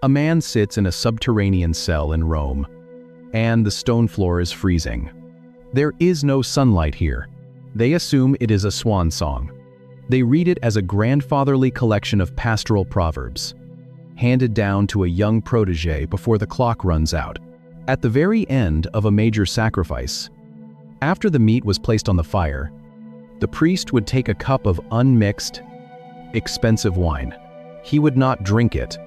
A man sits in a subterranean cell in Rome, and the stone floor is freezing. There is no sunlight here. They assume it is a swan song. They read it as a grandfatherly collection of pastoral proverbs, handed down to a young protege before the clock runs out. At the very end of a major sacrifice, after the meat was placed on the fire, the priest would take a cup of unmixed, expensive wine. He would not drink it.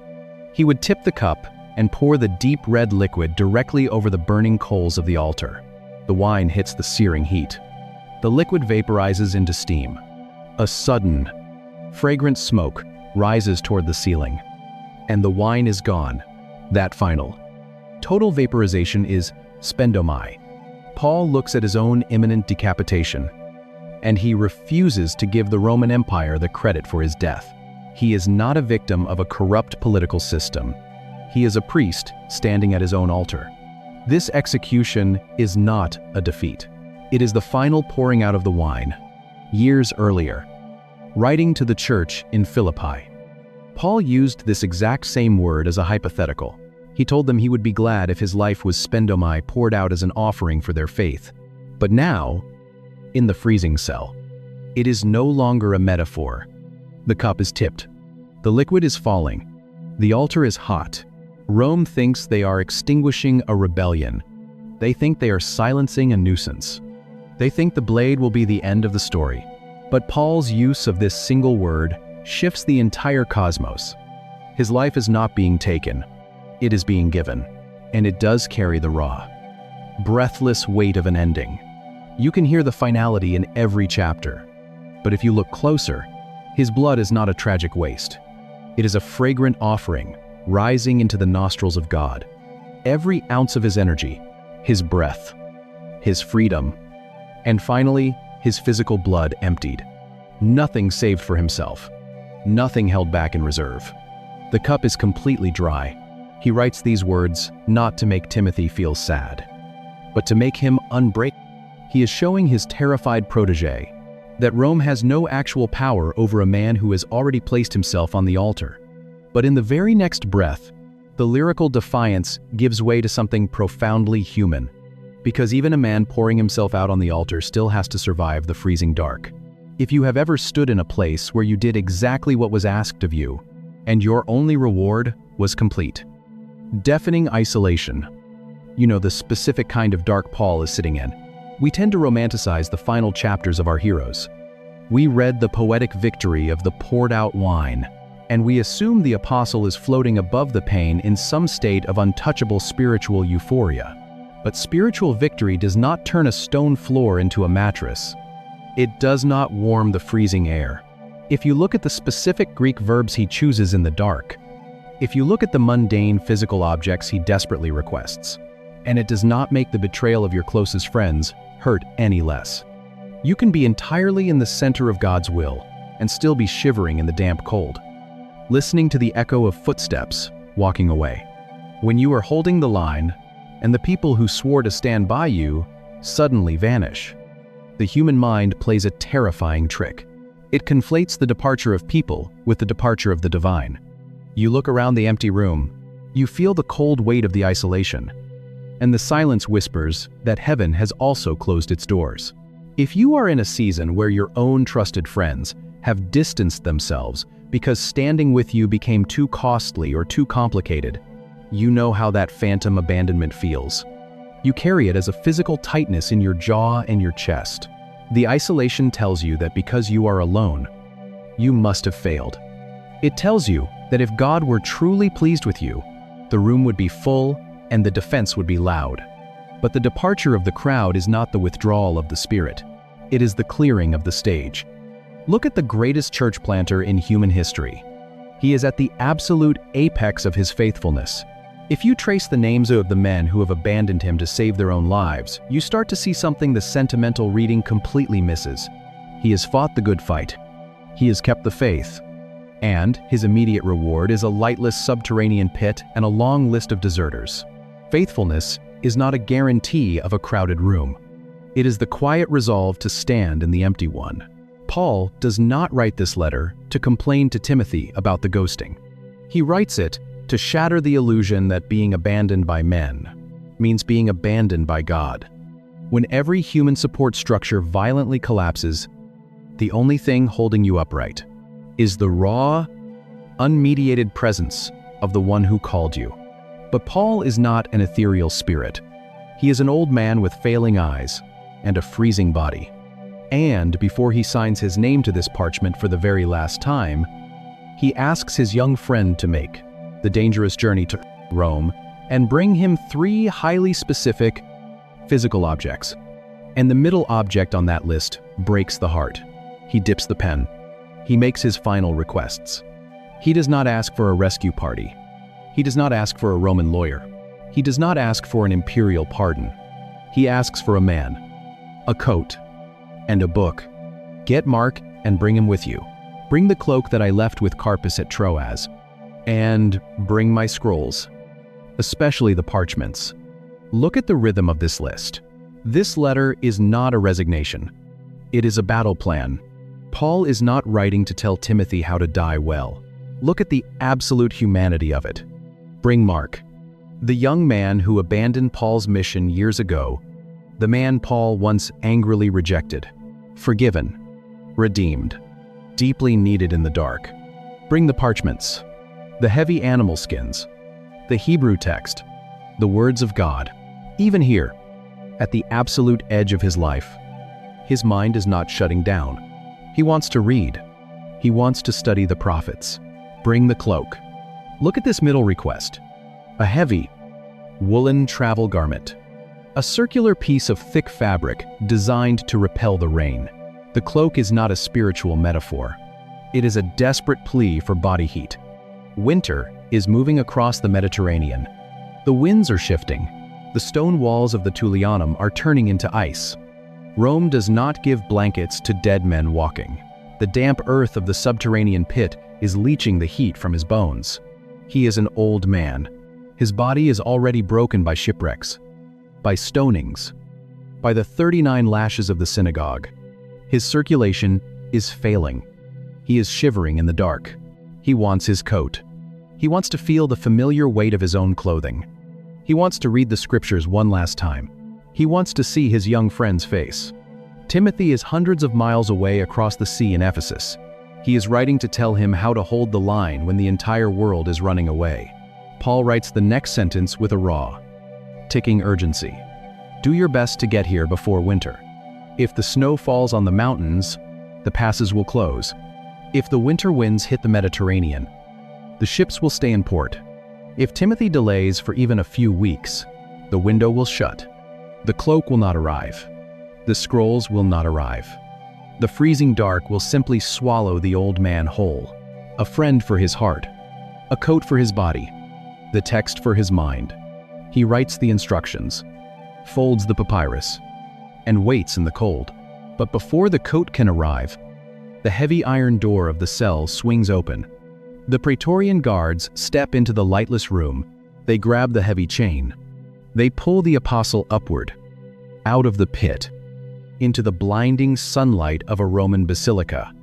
He would tip the cup and pour the deep red liquid directly over the burning coals of the altar. The wine hits the searing heat. The liquid vaporizes into steam. A sudden, fragrant smoke rises toward the ceiling, and the wine is gone. That final, total vaporization is spendomai. Paul looks at his own imminent decapitation, and he refuses to give the Roman Empire the credit for his death. He is not a victim of a corrupt political system. He is a priest standing at his own altar. This execution is not a defeat. It is the final pouring out of the wine. Years earlier, writing to the church in Philippi, Paul used this exact same word as a hypothetical. He told them he would be glad if his life was spendomai, poured out as an offering for their faith. But now, in the freezing cell, it is no longer a metaphor. The cup is tipped. The liquid is falling. The altar is hot. Rome thinks they are extinguishing a rebellion. They think they are silencing a nuisance. They think the blade will be the end of the story. But Paul's use of this single word shifts the entire cosmos. His life is not being taken. It is being given. And it does carry the raw, breathless weight of an ending. You can hear the finality in every chapter. But if you look closer, his blood is not a tragic waste. It is a fragrant offering, rising into the nostrils of God. Every ounce of his energy, his breath, his freedom, and finally, his physical blood emptied. Nothing saved for himself. Nothing held back in reserve. The cup is completely dry. He writes these words not to make Timothy feel sad, but to make him unbreakable. He is showing his terrified protege that Rome has no actual power over a man who has already placed himself on the altar. But in the very next breath, the lyrical defiance gives way to something profoundly human, because even a man pouring himself out on the altar still has to survive the freezing dark. If you have ever stood in a place where you did exactly what was asked of you, and your only reward was complete, deafening isolation, you know, the specific kind of dark Paul is sitting in. We tend to romanticize the final chapters of our heroes. We read the poetic victory of the poured-out wine, and we assume the apostle is floating above the pain in some state of untouchable spiritual euphoria. But spiritual victory does not turn a stone floor into a mattress. It does not warm the freezing air. If you look at the specific Greek verbs he chooses in the dark, if you look at the mundane physical objects he desperately requests, and it does not make the betrayal of your closest friends hurt any less. You can be entirely in the center of God's will and still be shivering in the damp cold, listening to the echo of footsteps walking away. When you are holding the line, and the people who swore to stand by you suddenly vanish. The human mind plays a terrifying trick. It conflates the departure of people with the departure of the divine. You look around the empty room, you feel the cold weight of the isolation, and the silence whispers that heaven has also closed its doors. If you are in a season where your own trusted friends have distanced themselves because standing with you became too costly or too complicated, you know how that phantom abandonment feels. You carry it as a physical tightness in your jaw and your chest. The isolation tells you that because you are alone, you must have failed. It tells you that if God were truly pleased with you, the room would be full and the defense would be loud. But the departure of the crowd is not the withdrawal of the spirit. It is the clearing of the stage. Look at the greatest church planter in human history. He is at the absolute apex of his faithfulness. If you trace the names of the men who have abandoned him to save their own lives, you start to see something the sentimental reading completely misses. He has fought the good fight. He has kept the faith. And his immediate reward is a lightless subterranean pit and a long list of deserters. Faithfulness is not a guarantee of a crowded room. It is the quiet resolve to stand in the empty one. Paul does not write this letter to complain to Timothy about the ghosting. He writes it to shatter the illusion that being abandoned by men means being abandoned by God. When every human support structure violently collapses, the only thing holding you upright is the raw, unmediated presence of the one who called you. But Paul is not an ethereal spirit. He is an old man with failing eyes and a freezing body. And before he signs his name to this parchment for the very last time, he asks his young friend to make the dangerous journey to Rome and bring him 3 highly specific physical objects. And the middle object on that list breaks the heart. He dips the pen. He makes his final requests. He does not ask for a rescue party. He does not ask for a Roman lawyer. He does not ask for an imperial pardon. He asks for a man, a coat, and a book. Get Mark and bring him with you. Bring the cloak that I left with Carpus at Troas. And bring my scrolls, especially the parchments. Look at the rhythm of this list. This letter is not a resignation. It is a battle plan. Paul is not writing to tell Timothy how to die well. Look at the absolute humanity of it. Bring Mark, the young man who abandoned Paul's mission years ago, the man Paul once angrily rejected, forgiven, redeemed, deeply needed in the dark. Bring the parchments, the heavy animal skins, the Hebrew text, the words of God. Even here, at the absolute edge of his life, his mind is not shutting down. He wants to read. He wants to study the prophets. Bring the cloak. Look at this middle request. A heavy, woolen travel garment. A circular piece of thick fabric designed to repel the rain. The cloak is not a spiritual metaphor. It is a desperate plea for body heat. Winter is moving across the Mediterranean. The winds are shifting. The stone walls of the Tullianum are turning into ice. Rome does not give blankets to dead men walking. The damp earth of the subterranean pit is leaching the heat from his bones. He is an old man. His body is already broken by shipwrecks, by stonings, by the 39 lashes of the synagogue. His circulation is failing. He is shivering in the dark. He wants his coat. He wants to feel the familiar weight of his own clothing. He wants to read the scriptures one last time. He wants to see his young friend's face. Timothy is hundreds of miles away across the sea in Ephesus. He is writing to tell him how to hold the line when the entire world is running away. Paul writes the next sentence with a raw, ticking urgency. Do your best to get here before winter. If the snow falls on the mountains, the passes will close. If the winter winds hit the Mediterranean, the ships will stay in port. If Timothy delays for even a few weeks, the window will shut. The cloak will not arrive. The scrolls will not arrive. The freezing dark will simply swallow the old man whole. A friend for his heart, a coat for his body, the text for his mind. He writes the instructions, folds the papyrus, and waits in the cold. But before the coat can arrive, the heavy iron door of the cell swings open. The Praetorian guards step into the lightless room. They grab the heavy chain. They pull the apostle upward, out of the pit, into the blinding sunlight of a Roman basilica.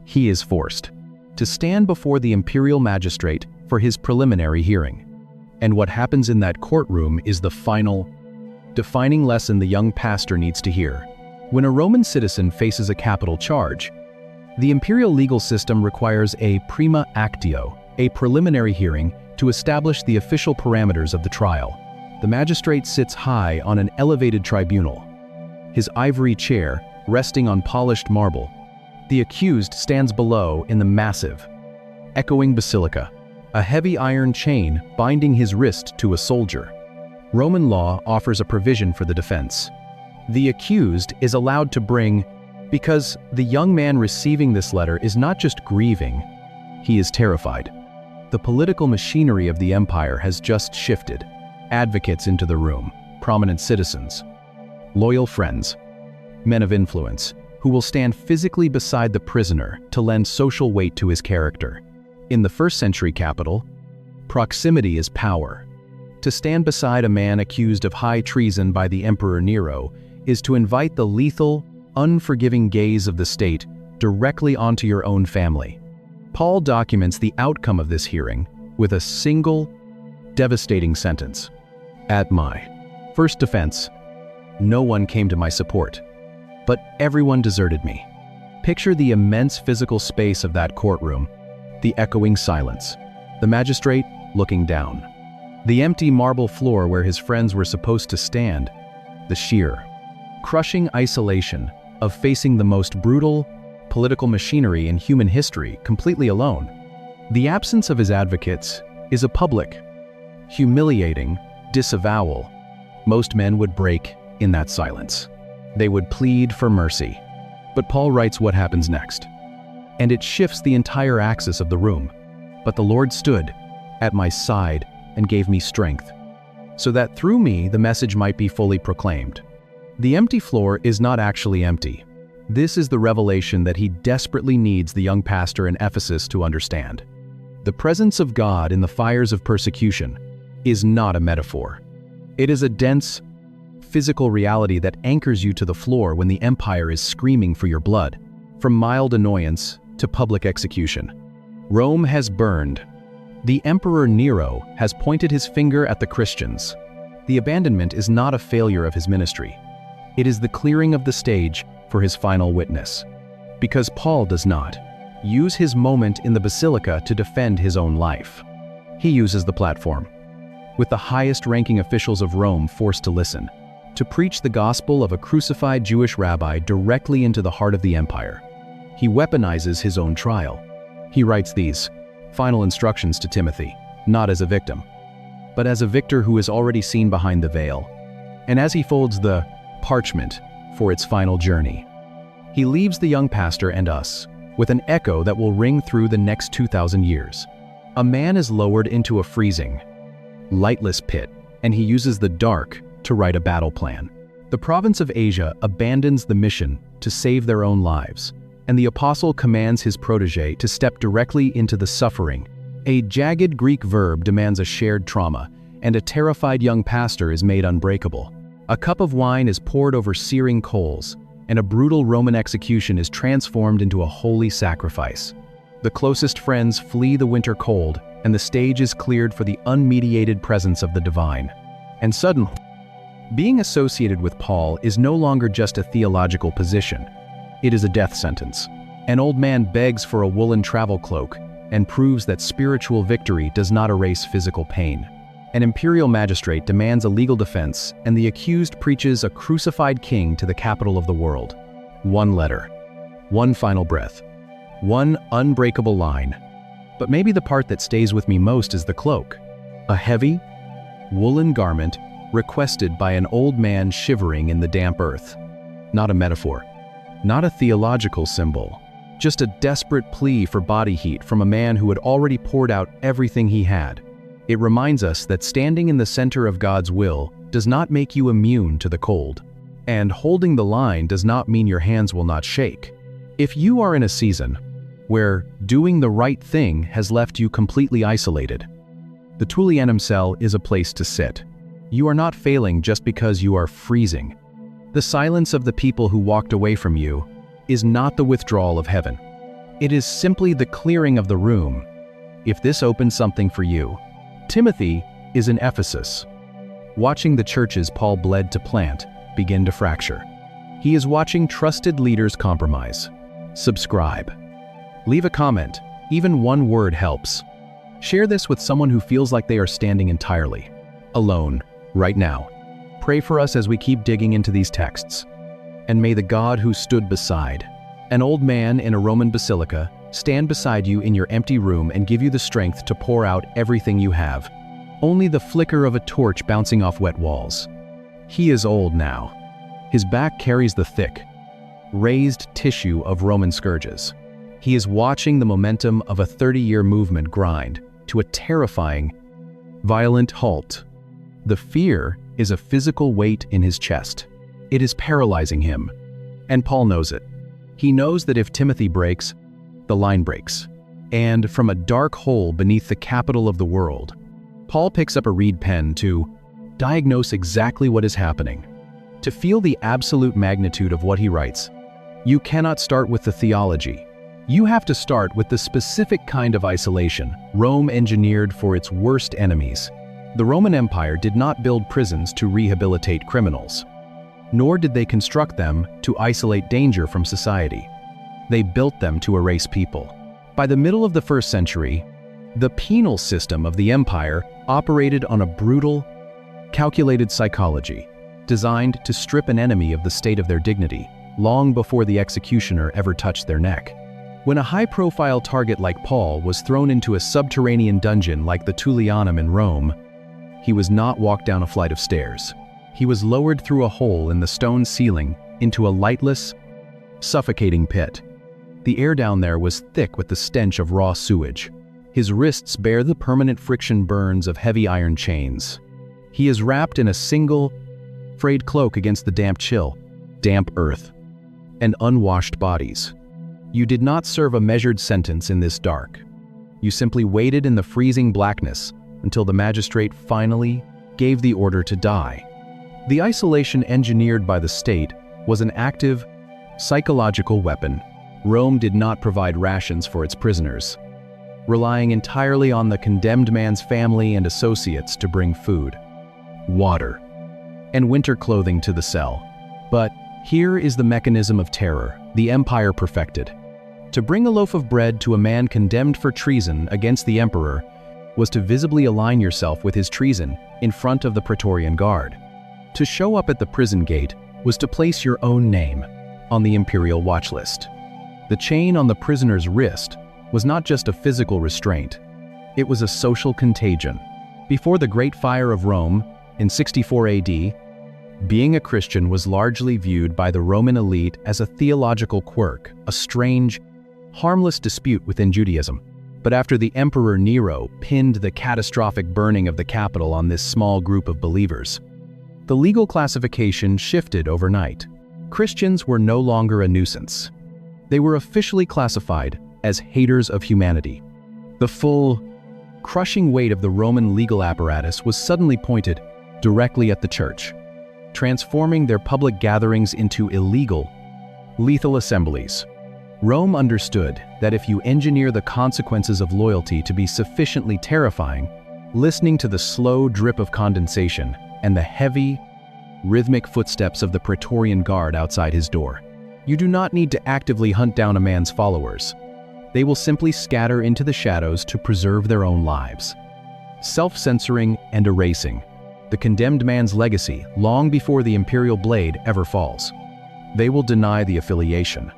He is forced to stand before the imperial magistrate for his preliminary hearing. And what happens in that courtroom is the final, defining lesson the young pastor needs to hear. When a Roman citizen faces a capital charge, the imperial legal system requires a prima actio, a preliminary hearing, to establish the official parameters of the trial. The magistrate sits high on an elevated tribunal, his ivory chair resting on polished marble. The accused stands below in the massive, echoing basilica, a heavy iron chain binding his wrist to a soldier. Roman law offers a provision for the defense. The accused is allowed to bring, because the young man receiving this letter is not just grieving, he is terrified. The political machinery of the empire has just shifted. Advocates into the room, prominent citizens, loyal friends, men of influence, who will stand physically beside the prisoner to lend social weight to his character. In the first-century capital, proximity is power. To stand beside a man accused of high treason by the Emperor Nero is to invite the lethal, unforgiving gaze of the state directly onto your own family. Paul documents the outcome of this hearing with a single, devastating sentence. At my first defense, no one came to my support, but everyone deserted me. Picture the immense physical space of that courtroom, the echoing silence, the magistrate looking down, the empty marble floor where his friends were supposed to stand, the sheer, crushing isolation of facing the most brutal political machinery in human history completely alone. The absence of his advocates is a public, humiliating disavowal. Most men would break in that silence. They would plead for mercy. But Paul writes what happens next. And it shifts the entire axis of the room. But the Lord stood at my side and gave me strength, so that through me the message might be fully proclaimed. The empty floor is not actually empty. This is the revelation that he desperately needs the young pastor in Ephesus to understand. The presence of God in the fires of persecution is not a metaphor. It is a dense, physical reality that anchors you to the floor when the empire is screaming for your blood, from mild annoyance to public execution. Rome has burned. The Emperor Nero has pointed his finger at the Christians. The abandonment is not a failure of his ministry. It is the clearing of the stage for his final witness. Because Paul does not use his moment in the basilica to defend his own life. He uses the platform, with the highest-ranking officials of Rome forced to listen, to preach the gospel of a crucified Jewish rabbi directly into the heart of the empire. He weaponizes his own trial. He writes these final instructions to Timothy, not as a victim, but as a victor who is already seen behind the veil. And as he folds the parchment for its final journey, he leaves the young pastor and us with an echo that will ring through the next 2,000 years. A man is lowered into a freezing, lightless pit, and he uses the dark to write a battle plan. The province of Asia abandons the mission to save their own lives, and the apostle commands his protege to step directly into the suffering. A jagged Greek verb demands a shared trauma, and a terrified young pastor is made unbreakable. A cup of wine is poured over searing coals, and a brutal Roman execution is transformed into a holy sacrifice. The closest friends flee the winter cold, and the stage is cleared for the unmediated presence of the divine. And suddenly, being associated with Paul is no longer just a theological position. It is a death sentence. An old man begs for a woolen travel cloak and proves that spiritual victory does not erase physical pain. An imperial magistrate demands a legal defense, and the accused preaches a crucified king to the capital of the world. One letter, one final breath, one unbreakable line. But maybe the part that stays with me most is the cloak. A heavy, woolen garment requested by an old man shivering in the damp earth. Not a metaphor, not a theological symbol, just a desperate plea for body heat from a man who had already poured out everything he had. It reminds us that standing in the center of God's will does not make you immune to the cold, and holding the line does not mean your hands will not shake. If you are in a season where doing the right thing has left you completely isolated, the Tullianum cell is a place to sit. You are not failing just because you are freezing. The silence of the people who walked away from you is not the withdrawal of heaven. It is simply the clearing of the room. If this opens something for you, Timothy is in Ephesus, watching the churches Paul bled to plant begin to fracture. He is watching trusted leaders compromise. Subscribe. Leave a comment. Even one word helps. Share this with someone who feels like they are standing entirely alone right now. Pray for us as we keep digging into these texts. And may the God who stood beside an old man in a Roman basilica stand beside you in your empty room and give you the strength to pour out everything you have. Only the flicker of a torch bouncing off wet walls. He is old now. His back carries the thick, raised tissue of Roman scourges. He is watching the momentum of a 30-year movement grind to a terrifying, violent halt. The fear is a physical weight in his chest. It is paralyzing him. And Paul knows it. He knows that if Timothy breaks, the line breaks. And from a dark hole beneath the capital of the world, Paul picks up a reed pen to diagnose exactly what is happening, to feel the absolute magnitude of what he writes. You cannot start with the theology. You have to start with the specific kind of isolation Rome engineered for its worst enemies. The Roman Empire did not build prisons to rehabilitate criminals, nor did they construct them to isolate danger from society. They built them to erase people. By the middle of the 1st century, the penal system of the empire operated on a brutal, calculated psychology, designed to strip an enemy of the state of their dignity, long before the executioner ever touched their neck. When a high-profile target like Paul was thrown into a subterranean dungeon like the Tullianum in Rome, he was not walked down a flight of stairs. He was lowered through a hole in the stone ceiling into a lightless, suffocating pit. The air down there was thick with the stench of raw sewage. His wrists bear the permanent friction burns of heavy iron chains. He is wrapped in a single, frayed cloak against the damp chill, damp earth, and unwashed bodies. You did not serve a measured sentence in this dark. You simply waited in the freezing blackness until the magistrate finally gave the order to die. The isolation engineered by the state was an active, psychological weapon. Rome did not provide rations for its prisoners, relying entirely on the condemned man's family and associates to bring food, water, and winter clothing to the cell. But here is the mechanism of terror the empire perfected. To bring a loaf of bread to a man condemned for treason against the emperor was to visibly align yourself with his treason in front of the Praetorian Guard. To show up at the prison gate was to place your own name on the imperial watch list. The chain on the prisoner's wrist was not just a physical restraint, it was a social contagion. Before the Great Fire of Rome in 64 AD, being a Christian was largely viewed by the Roman elite as a theological quirk, a strange, harmless dispute within Judaism. But after the Emperor Nero pinned the catastrophic burning of the capital on this small group of believers, the legal classification shifted overnight. Christians were no longer a nuisance. They were officially classified as haters of humanity. The full, crushing weight of the Roman legal apparatus was suddenly pointed directly at the church, transforming their public gatherings into illegal, lethal assemblies. Rome understood that if you engineer the consequences of loyalty to be sufficiently terrifying, listening to the slow drip of condensation and the heavy, rhythmic footsteps of the Praetorian Guard outside his door, you do not need to actively hunt down a man's followers. They will simply scatter into the shadows to preserve their own lives. Self-censoring and erasing the condemned man's legacy long before the imperial blade ever falls. They will deny the affiliation.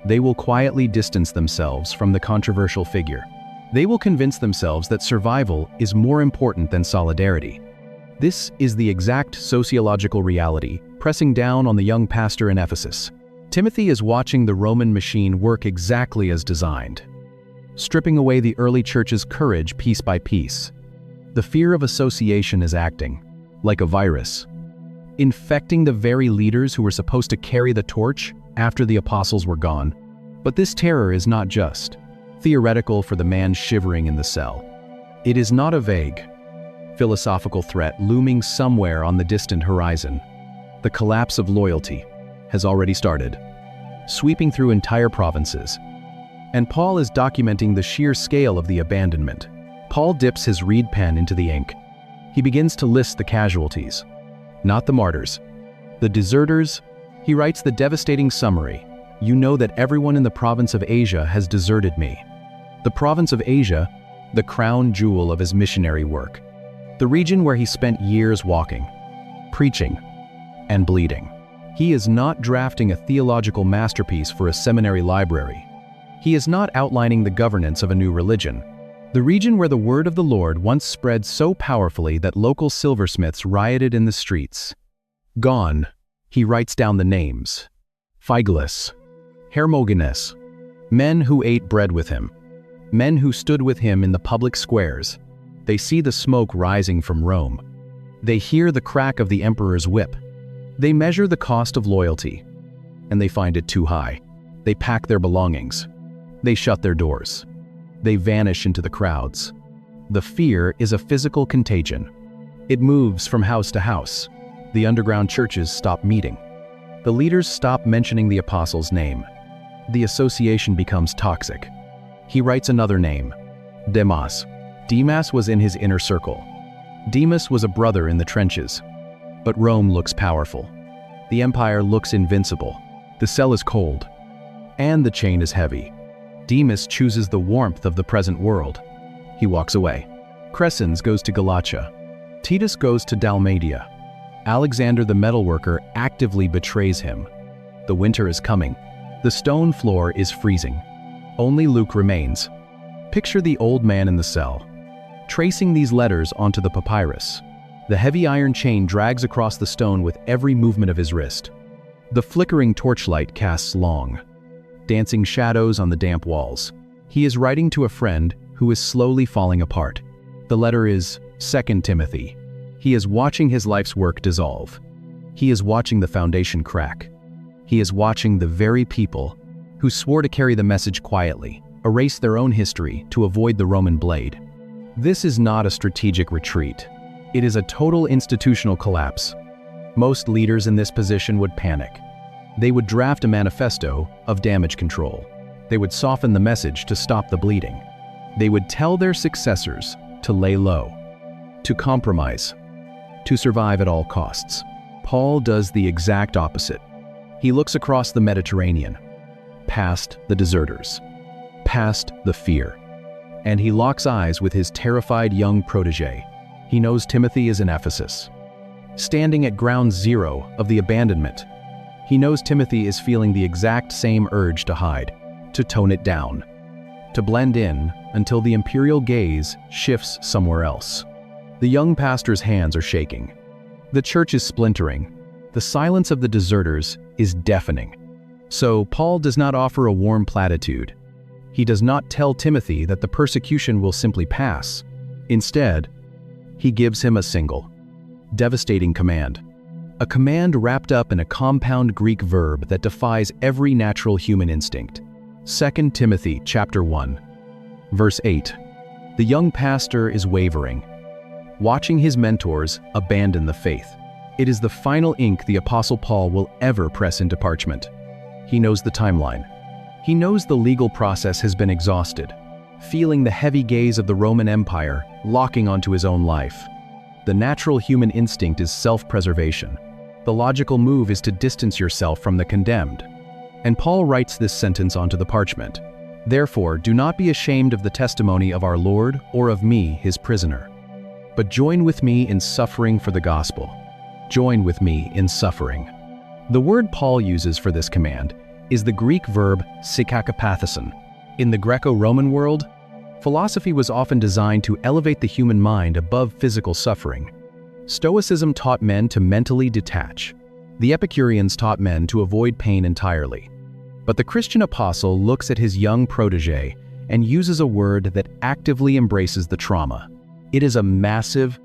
They will quietly distance themselves from the controversial figure. They will convince themselves that survival is more important than solidarity. This is the exact sociological reality pressing down on the young pastor in Ephesus. Timothy is watching the Roman machine work exactly as designed, stripping away the early church's courage piece by piece. The fear of association is acting, like a virus, infecting the very leaders who were supposed to carry the torch after the apostles were gone. But this terror is not just theoretical for the man shivering in the cell. It is not a vague, philosophical threat looming somewhere on the distant horizon. The collapse of loyalty has already started, sweeping through entire provinces. And Paul is documenting the sheer scale of the abandonment. Paul dips his reed pen into the ink. He begins to list the casualties, not the martyrs, the deserters. He writes the devastating summary: "You know that everyone in the province of Asia has deserted me." The province of Asia, the crown jewel of his missionary work. The region where he spent years walking, preaching, and bleeding. He is not drafting a theological masterpiece for a seminary library. He is not outlining the governance of a new religion. The region where the word of the Lord once spread so powerfully that local silversmiths rioted in the streets. Gone. He writes down the names: Phygellus, Hermogenes, men who ate bread with him, men who stood with him in the public squares. They see the smoke rising from Rome. They hear the crack of the emperor's whip. They measure the cost of loyalty, and they find it too high. They pack their belongings. They shut their doors. They vanish into the crowds. The fear is a physical contagion. It moves from house to house. The underground churches stop meeting. The leaders stop mentioning the apostles' name. the association becomes toxic. He writes another name, Demas. Demas was in his inner circle. Demas was a brother in the trenches. But Rome looks powerful. The empire looks invincible. The cell is cold. And the chain is heavy. Demas chooses the warmth of the present world. He walks away. Crescens goes to Galatia. Titus goes to Dalmatia. Alexander the metalworker actively betrays him. The winter is coming. The stone floor is freezing. Only Luke remains. Picture the old man in the cell, tracing these letters onto the papyrus. The heavy iron chain drags across the stone with every movement of his wrist. The flickering torchlight casts long, dancing shadows on the damp walls. He is writing to a friend who is slowly falling apart. The letter is 2 Timothy. He is watching his life's work dissolve. He is watching the foundation crack. He is watching the very people who swore to carry the message quietly, erase their own history to avoid the Roman blade. This is not a strategic retreat. It is a total institutional collapse. Most leaders in this position would panic. They would draft a manifesto of damage control. They would soften the message to stop the bleeding. They would tell their successors to lay low, to compromise, to survive at all costs. Paul does the exact opposite. He looks across the Mediterranean, past the deserters, past the fear, and he locks eyes with his terrified young protege. He knows Timothy is in Ephesus, standing at ground zero of the abandonment. He knows Timothy is feeling the exact same urge to hide, to tone it down, to blend in until the imperial gaze shifts somewhere else. The young pastor's hands are shaking. The church is splintering. The silence of the deserters is deafening. So Paul does not offer a warm platitude. He does not tell Timothy that the persecution will simply pass. Instead, he gives him a single, devastating command. A command wrapped up in a compound Greek verb that defies every natural human instinct. 2 Timothy chapter 1, verse 8. The young pastor is wavering, watching his mentors abandon the faith. It is the final ink the Apostle Paul will ever press into parchment. He knows the timeline. He knows the legal process has been exhausted, feeling the heavy gaze of the Roman Empire locking onto his own life. The natural human instinct is self-preservation. The logical move is to distance yourself from the condemned. And Paul writes this sentence onto the parchment. Therefore, do not be ashamed of the testimony of our Lord or of me, his prisoner, but join with me in suffering for the gospel. Join with me in suffering. The word Paul uses for this command is the Greek verb psychakapathosin. In the Greco-Roman world, philosophy was often designed to elevate the human mind above physical suffering. Stoicism taught men to mentally detach. The Epicureans taught men to avoid pain entirely. But the Christian apostle looks at his young protege and uses a word that actively embraces the trauma. It is a massive,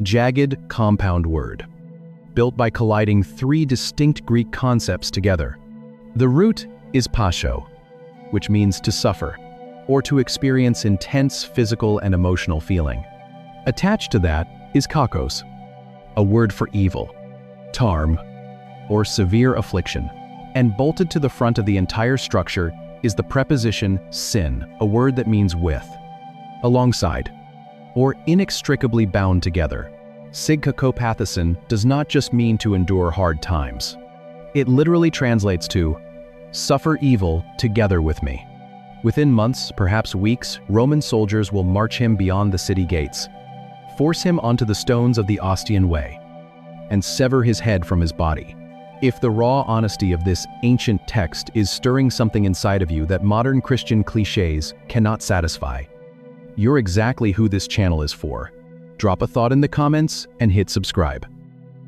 jagged, compound word, built by colliding three distinct Greek concepts together. The root is pasho, which means to suffer, or to experience intense physical and emotional feeling. Attached to that is kakos, a word for evil, tarm, or severe affliction. And bolted to the front of the entire structure is the preposition sin, a word that means with, alongside, or inextricably bound together. Sigkakopathosin does not just mean to endure hard times. It literally translates to, suffer evil together with me. Within months, perhaps weeks, Roman soldiers will march him beyond the city gates, force him onto the stones of the Ostian Way, and sever his head from his body. If the raw honesty of this ancient text is stirring something inside of you that modern Christian cliches cannot satisfy, you're exactly who this channel is for. Drop a thought in the comments and hit subscribe.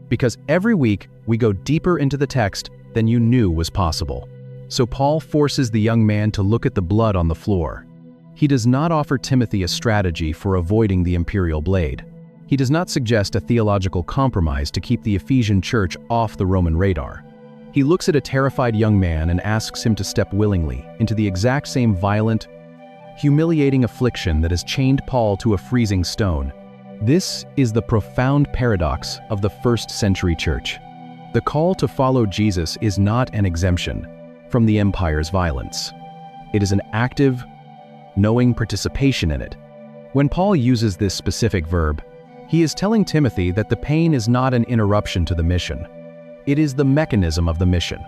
Because every week we go deeper into the text than you knew was possible. So Paul forces the young man to look at the blood on the floor. He does not offer Timothy a strategy for avoiding the imperial blade. He does not suggest a theological compromise to keep the Ephesian church off the Roman radar. He looks at a terrified young man and asks him to step willingly into the exact same violent, humiliating affliction that has chained Paul to a freezing stone. This is the profound paradox of the first-century church. The call to follow Jesus is not an exemption. from the empire's violence. It is an active, knowing participation in it. When Paul uses this specific verb, he is telling Timothy that the pain is not an interruption to the mission. It is the mechanism of the mission.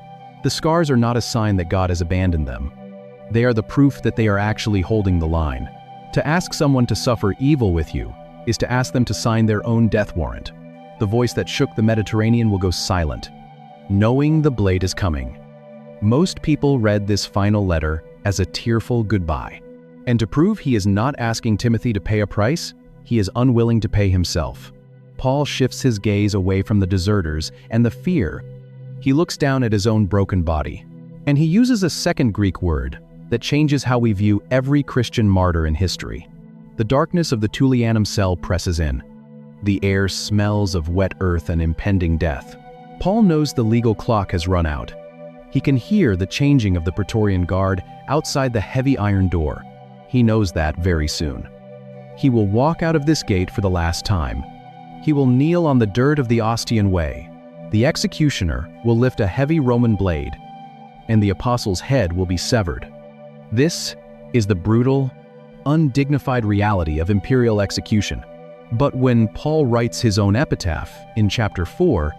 The scars are not a sign that God has abandoned them. They are the proof that they are actually holding the line. To ask someone to suffer evil with you is to ask them to sign their own death warrant. The voice that shook the Mediterranean will go silent, knowing the blade is coming. Most people read this final letter as a tearful goodbye. And to prove he is not asking Timothy to pay a price, he is unwilling to pay himself. Paul shifts his gaze away from the deserters and the fear. He looks down at his own broken body. And he uses a second Greek word that changes how we view every Christian martyr in history. The darkness of the Tullianum cell presses in. The air smells of wet earth and impending death. Paul knows the legal clock has run out. He can hear the changing of the Praetorian Guard outside the heavy iron door. He knows that very soon. He will walk out of this gate for the last time. He will kneel on the dirt of the Ostian Way. The executioner will lift a heavy Roman blade, and the apostle's head will be severed. This is the brutal, undignified reality of imperial execution. But when Paul writes his own epitaph in chapter 4,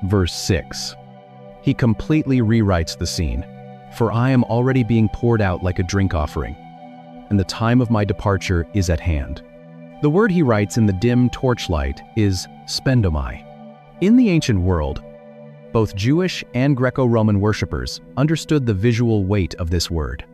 verse 6, he completely rewrites the scene. For I am already being poured out like a drink offering, and the time of my departure is at hand. The word he writes in the dim torchlight is spendomai. In the ancient world, both Jewish and Greco-Roman worshippers understood the visual weight of this word.